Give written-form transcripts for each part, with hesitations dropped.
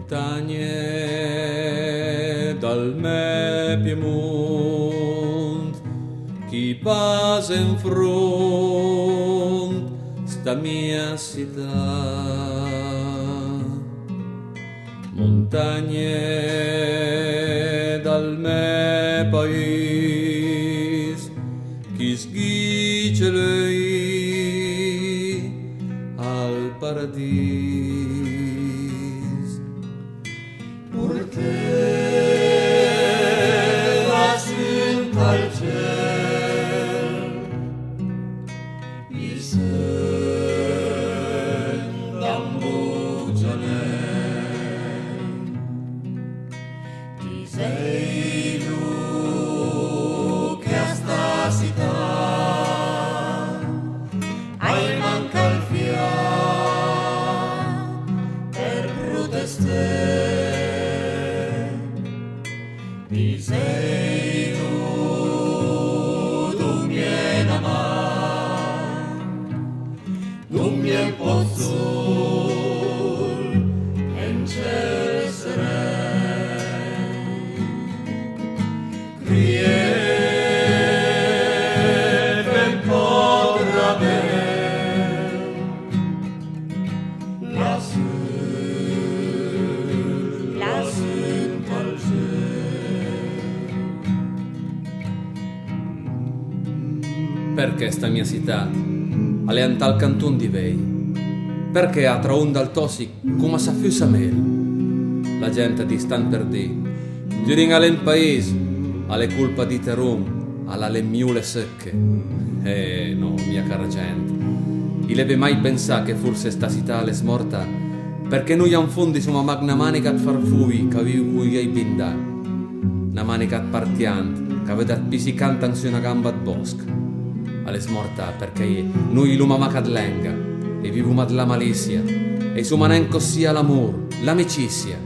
Montagne dal me Piemonte, chi passa in front sta mia città. Montagne dal me paese, chi sghice lei al paradiso. Al ciel i sen d'ambugiane ti sei tu che a sta città hai manca il fiato per protestare ti sei non mi è pozzol en ciel sereno crieve potrà ben lassù al cielo. Perché sta mia città alle antal canton di vei, perché a traonda al tossic come sa fiusa mel, la gente di stan per di giurin all'en paese, alle colpa di terum, alle miule secche, no, mia cara gente, i leve mai pensà che forse sta città alle smorta, perché noi han fondi su una magna manica at farfui, che viu cui ei binda, una manica at partiant, che avete pisicanta su una gamba at bosco, alle smorta perché noi l'uma macadlenga e vivuma della malizia e su manenco sia l'amor, l'amicizia.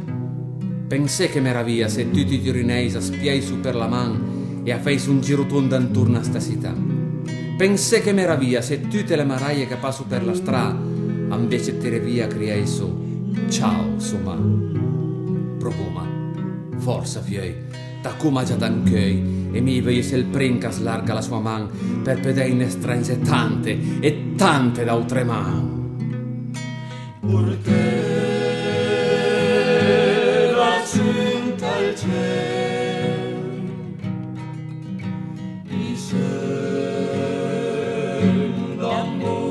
Pensè che meraviglia se tu ti rineis a spiai su per la man e a feis un giro tondo intorno a sta città. Pensè che meraviglia se tutte le maraie che passo per la strada invece tire via criei su ciao su ma procuma forza fiei da come già d'anchei e mi vei se il princa slarga la sua man per pederne strange tante e tante d'altre man perché la cinta al cielo i sen d'amore